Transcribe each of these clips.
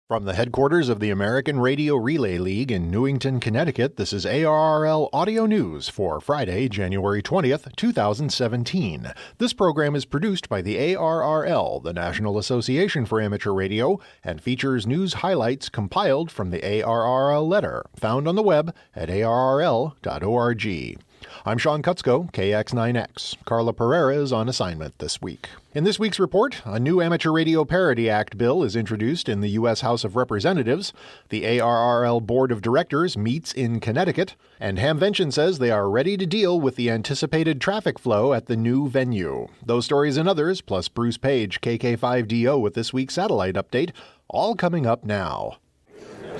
From the headquarters of the American Radio Relay League in Newington, Connecticut, this is ARRL Audio News for Friday, January 20th, 2017. This program is produced by the ARRL, the National Association for Amateur Radio, and features news highlights compiled from the ARRL letter, found on the web at arrl.org. I'm Sean Kutzko, KX9X. Carla Pereira is on assignment this week. In this week's report, a new Amateur Radio Parity Act bill is introduced in the U.S. House of Representatives, the ARRL Board of Directors meets in Connecticut, and Hamvention says they are ready to deal with the anticipated traffic flow at the new venue. Those stories and others, plus Bruce Page, KK5DO with this week's satellite update, all coming up now.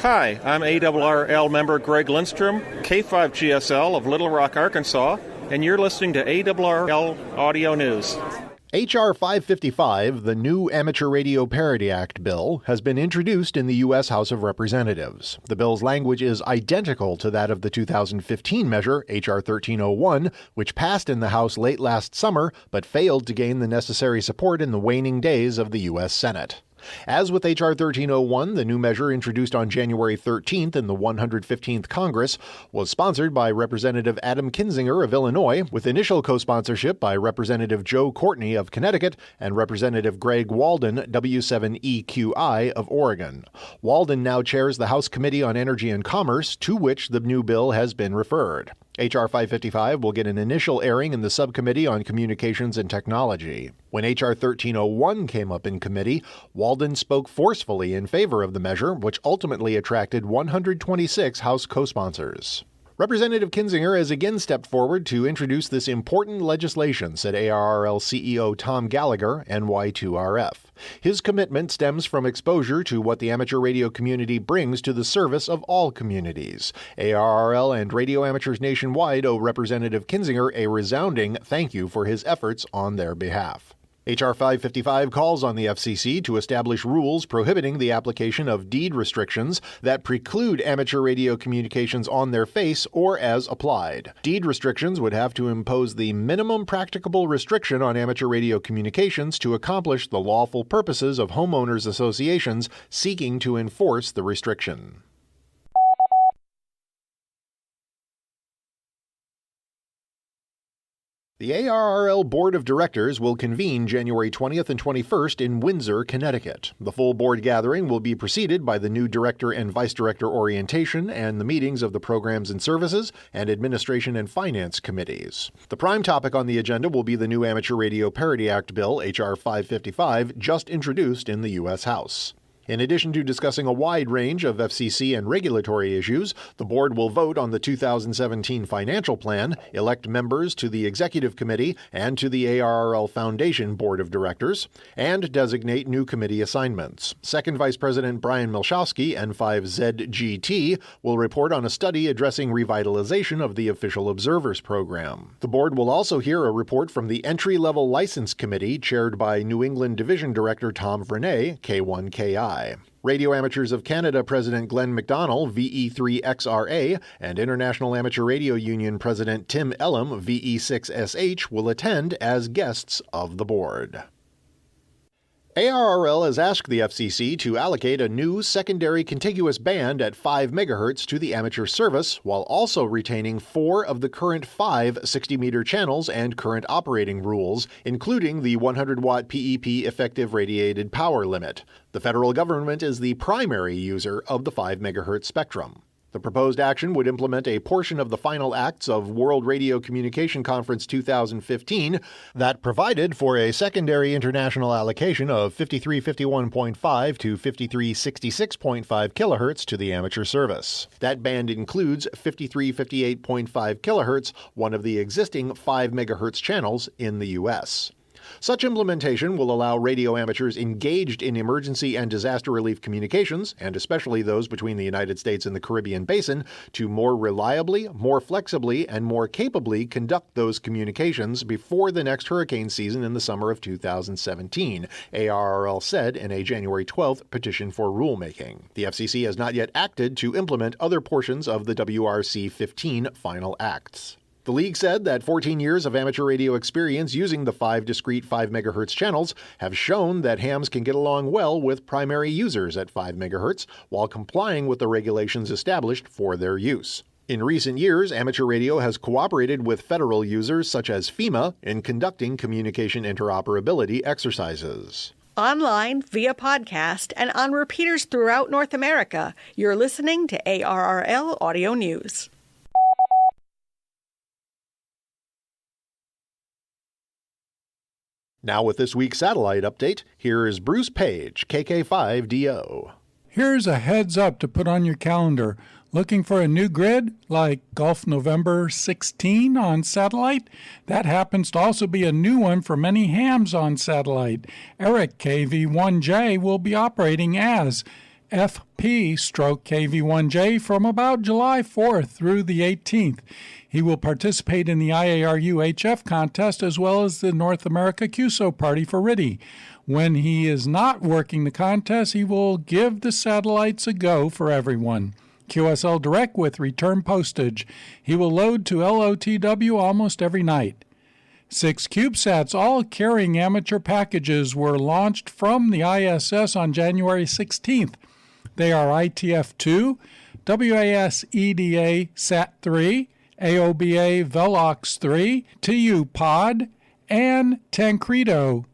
Hi, I'm ARRL member Greg Lindstrom, K5GSL of Little Rock, Arkansas, and you're listening to ARRL Audio News. H.R. 555, the new Amateur Radio Parity Act bill, has been introduced in the U.S. House of Representatives. The bill's language is identical to that of the 2015 measure, H.R. 1301, which passed in the House late last summer but failed to gain the necessary support in the waning days of the U.S. Senate. As with H.R. 1301, the new measure introduced on January 13th in the 115th Congress was sponsored by Representative Adam Kinzinger of Illinois, with initial co-sponsorship by Representative Joe Courtney of Connecticut and Representative Greg Walden, W7EQI of Oregon. Walden now chairs the House Committee on Energy and Commerce, to which the new bill has been referred. H.R. 555 will get an initial airing in the Subcommittee on Communications and Technology. When H.R. 1301 came up in committee, Walden spoke forcefully in favor of the measure, which ultimately attracted 126 House co-sponsors. Representative Kinzinger has again stepped forward to introduce this important legislation, said ARRL CEO Tom Gallagher, NY2RF. His commitment stems from exposure to what the amateur radio community brings to the service of all communities. ARRL and radio amateurs nationwide owe Representative Kinzinger a resounding thank you for his efforts on their behalf. H.R. 555 calls on the FCC to establish rules prohibiting the application of deed restrictions that preclude amateur radio communications on their face or as applied. Deed restrictions would have to impose the minimum practicable restriction on amateur radio communications to accomplish the lawful purposes of homeowners associations seeking to enforce the restriction. The ARRL Board of Directors will convene January 20th and 21st in Windsor, Connecticut. The full board gathering will be preceded by the new director and vice director orientation and the meetings of the Programs and Services and Administration and Finance committees. The prime topic on the agenda will be the new Amateur Radio Parity Act Bill, H.R. 555, just introduced in the U.S. House. In addition to discussing a wide range of FCC and regulatory issues, the board will vote on the 2017 financial plan, elect members to the Executive Committee and to the ARRL Foundation Board of Directors, and designate new committee assignments. Second Vice President Brian Milchowski, N5ZGT, will report on a study addressing revitalization of the Official Observers Program. The board will also hear a report from the Entry-Level License Committee, chaired by New England Division Director Tom Vernay, K1KI. Radio Amateurs of Canada President Glenn McDonnell, VE3XRA, and International Amateur Radio Union President Tim Elam, VE6SH, will attend as guests of the board. ARRL has asked the FCC to allocate a new secondary contiguous band at 5 MHz to the amateur service, while also retaining 4 of the current 5 60-meter channels and current operating rules, including the 100-watt PEP effective radiated power limit. The federal government is the primary user of the 5 MHz spectrum. The proposed action would implement a portion of the final acts of World Radio Communication Conference 2015 that provided for a secondary international allocation of 5351.5 to 5366.5 kHz to the amateur service. That band includes 5358.5 kHz, one of the existing 5 MHz channels in the U.S. Such implementation will allow radio amateurs engaged in emergency and disaster relief communications, and especially those between the United States and the Caribbean Basin, to more reliably, more flexibly, and more capably conduct those communications before the next hurricane season in the summer of 2017, ARRL said in a January 12th petition for rulemaking. The FCC has not yet acted to implement other portions of the WRC 15 final acts. The league said that 14 years of amateur radio experience using the 5 discrete 5 MHz channels have shown that hams can get along well with primary users at 5 MHz while complying with the regulations established for their use. In recent years, amateur radio has cooperated with federal users such as FEMA in conducting communication interoperability exercises. Online, via podcast, and on repeaters throughout North America, you're listening to ARRL Audio News. Now with this week's satellite update, here is Bruce Page, KK5DO. Here's a heads up to put on your calendar. Looking for a new grid, like Gulf November 16 on satellite? That happens to also be a new one for many hams on satellite. Eric KV1J will be operating as FP/KV1J from about July 4th through the 18th. He will participate in the IARU HF contest as well as the North America QSO party for RTTY. When he is not working the contest, he will give the satellites a go for everyone. QSL Direct with return postage. He will load to LOTW almost every night. 6 CubeSats, all carrying amateur packages, were launched from the ISS on January 16th. They are ITF-2, WAS-EDA SAT-3, AOBA Velox-3, TU-POD, and Tancredo.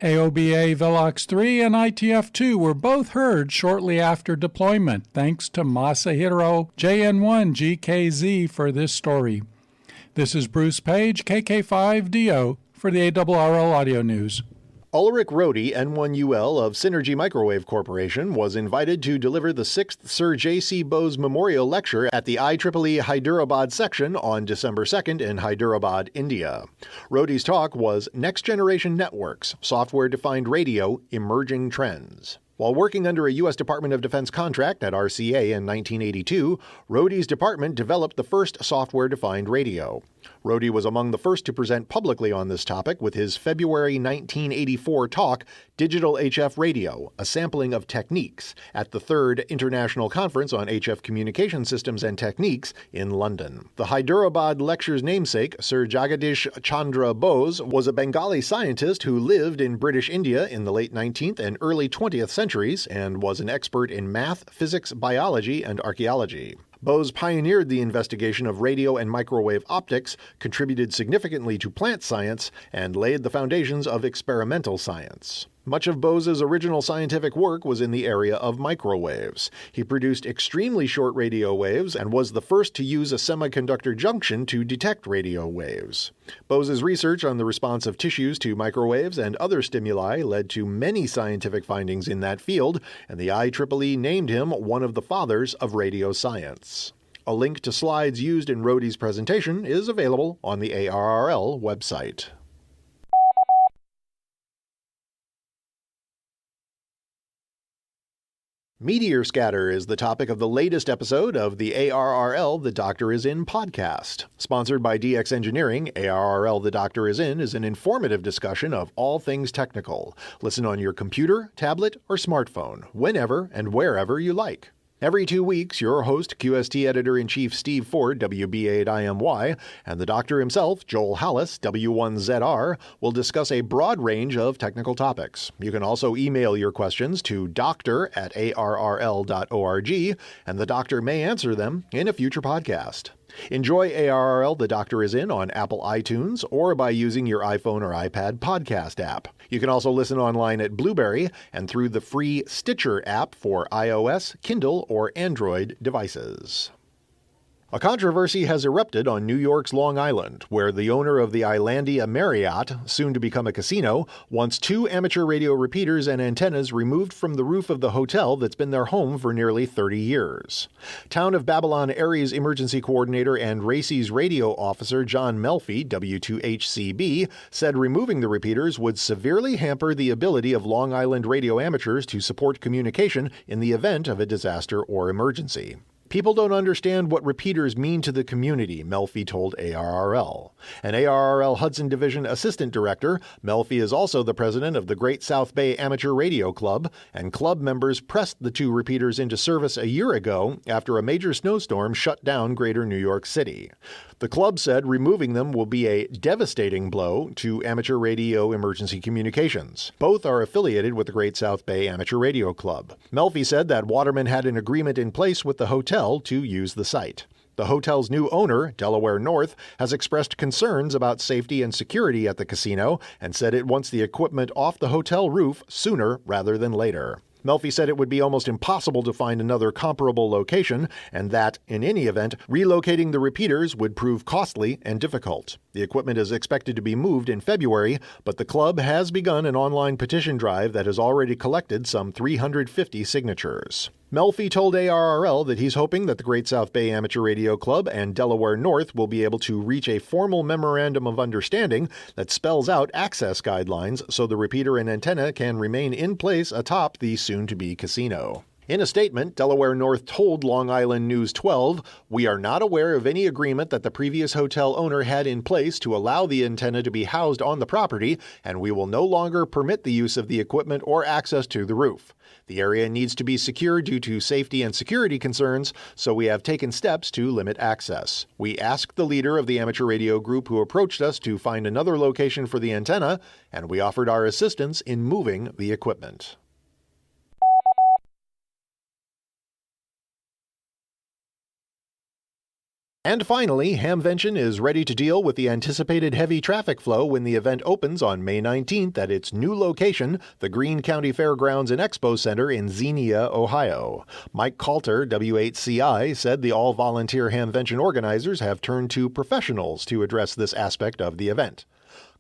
AOBA Velox-3 and ITF-2 were both heard shortly after deployment, thanks to Masahiro JN1GKZ for this story. This is Bruce Page, KK5DO, for the ARRL Audio News. Ulrich Rohde, N1UL of Synergy Microwave Corporation, was invited to deliver the 6th Sir J.C. Bose Memorial Lecture at the IEEE Hyderabad section on December 2nd in Hyderabad, India. Rohde's talk was Next Generation Networks, Software-Defined Radio, Emerging Trends. While working under a U.S. Department of Defense contract at RCA in 1982, Rohde's department developed the first software-defined radio. Rohde was among the first to present publicly on this topic with his February 1984 talk, Digital HF Radio, a Sampling of Techniques, at the 3rd International Conference on HF Communication Systems and Techniques in London. The Hyderabad lecture's namesake, Sir Jagadish Chandra Bose, was a Bengali scientist who lived in British India in the late 19th and early 20th centuries and was an expert in math, physics, biology, and archaeology. Bose pioneered the investigation of radio and microwave optics, contributed significantly to plant science, and laid the foundations of experimental science. Much of Bose's original scientific work was in the area of microwaves. He produced extremely short radio waves and was the first to use a semiconductor junction to detect radio waves. Bose's research on the response of tissues to microwaves and other stimuli led to many scientific findings in that field, and the IEEE named him one of the fathers of radio science. A link to slides used in Rohde's presentation is available on the ARRL website. Meteor scatter is the topic of the latest episode of the ARRL The Doctor Is In podcast. Sponsored by DX Engineering, ARRL The Doctor Is In is an informative discussion of all things technical. Listen on your computer, tablet, or smartphone, whenever and wherever you like. Every 2 weeks, your host, QST Editor-in-Chief Steve Ford, WB8IMY, and the doctor himself, Joel Hallis, W1ZR, will discuss a broad range of technical topics. You can also email your questions to doctor@arrl.org, and the doctor may answer them in a future podcast. Enjoy ARRL The Doctor Is In on Apple iTunes or by using your iPhone or iPad podcast app. You can also listen online at Blueberry and through the free Stitcher app for iOS, Kindle, or Android devices. A controversy has erupted on New York's Long Island, where the owner of the Islandia Marriott, soon to become a casino, wants 2 amateur radio repeaters and antennas removed from the roof of the hotel that's been their home for nearly 30 years. Town of Babylon Area's emergency coordinator and RACY's radio officer John Melfi, W2HCB, said removing the repeaters would severely hamper the ability of Long Island radio amateurs to support communication in the event of a disaster or emergency. People don't understand what repeaters mean to the community, Melfi told ARRL. An ARRL Hudson Division Assistant Director, Melfi is also the president of the Great South Bay Amateur Radio Club, and club members pressed the two repeaters into service a year ago after a major snowstorm shut down Greater New York City. The club said removing them will be a devastating blow to amateur radio emergency communications. Both are affiliated with the Great South Bay Amateur Radio Club. Melfi said that Waterman had an agreement in place with the hotel to use the site. The hotel's new owner, Delaware North, has expressed concerns about safety and security at the casino and said it wants the equipment off the hotel roof sooner rather than later. Melfi said it would be almost impossible to find another comparable location and that, in any event, relocating the repeaters would prove costly and difficult. The equipment is expected to be moved in February, but the club has begun an online petition drive that has already collected some 350 signatures. Melfi told ARRL that he's hoping that the Great South Bay Amateur Radio Club and Delaware North will be able to reach a formal memorandum of understanding that spells out access guidelines so the repeater and antenna can remain in place atop the soon-to-be casino. In a statement, Delaware North told Long Island News 12, "We are not aware of any agreement that the previous hotel owner had in place to allow the antenna to be housed on the property, and we will no longer permit the use of the equipment or access to the roof. The area needs to be secure due to safety and security concerns, so we have taken steps to limit access. We asked the leader of the amateur radio group who approached us to find another location for the antenna, and we offered our assistance in moving the equipment." And finally, Hamvention is ready to deal with the anticipated heavy traffic flow when the event opens on May 19th at its new location, the Greene County Fairgrounds and Expo Center in Xenia, Ohio. Mike Coulter, W8CI, said the all-volunteer Hamvention organizers have turned to professionals to address this aspect of the event.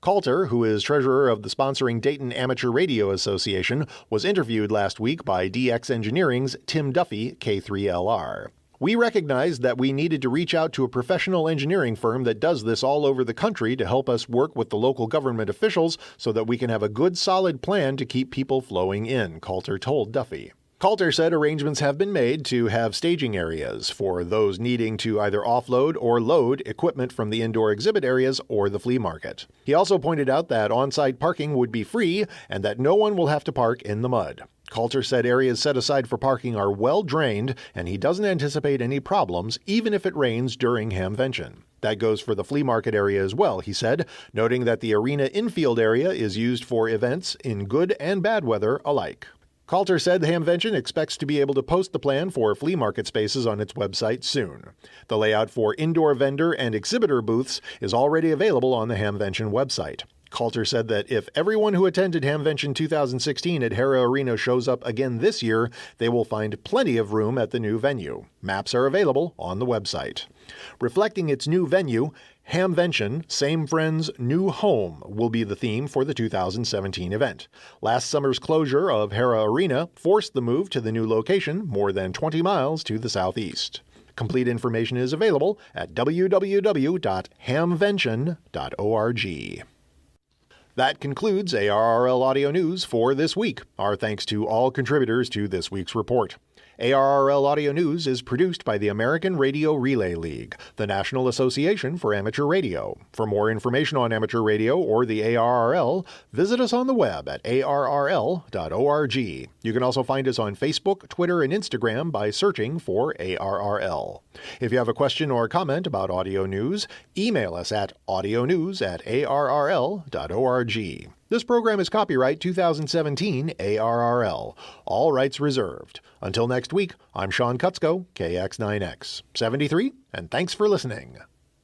Coulter, who is treasurer of the sponsoring Dayton Amateur Radio Association, was interviewed last week by DX Engineering's Tim Duffy, K3LR. "We recognized that we needed to reach out to a professional engineering firm that does this all over the country to help us work with the local government officials so that we can have a good, solid plan to keep people flowing in," Coulter told Duffy. Coulter said arrangements have been made to have staging areas for those needing to either offload or load equipment from the indoor exhibit areas or the flea market. He also pointed out that on-site parking would be free and that no one will have to park in the mud. Coulter said areas set aside for parking are well drained, and he doesn't anticipate any problems, even if it rains during Hamvention. That goes for the flea market area as well, he said, noting that the arena infield area is used for events in good and bad weather alike. Coulter said the Hamvention expects to be able to post the plan for flea market spaces on its website soon. The layout for indoor vendor and exhibitor booths is already available on the Hamvention website. Coulter said that if everyone who attended Hamvention 2016 at Hara Arena shows up again this year, they will find plenty of room at the new venue. Maps are available on the website. Reflecting its new venue, Hamvention, Same Friends, New Home will be the theme for the 2017 event. Last summer's closure of Hara Arena forced the move to the new location more than 20 miles to the southeast. Complete information is available at www.hamvention.org. That concludes ARRL Audio News for this week. Our thanks to all contributors to this week's report. ARRL Audio News is produced by the American Radio Relay League, the National Association for Amateur Radio. For more information on amateur radio or the ARRL, visit us on the web at arrl.org. You can also find us on Facebook, Twitter, and Instagram by searching for ARRL. If you have a question or comment about audio news, email us at audionews@arrl.org. This program is copyright 2017 ARRL. All rights reserved. Until next week, I'm Sean Kutzko, KX9X 73, and thanks for listening.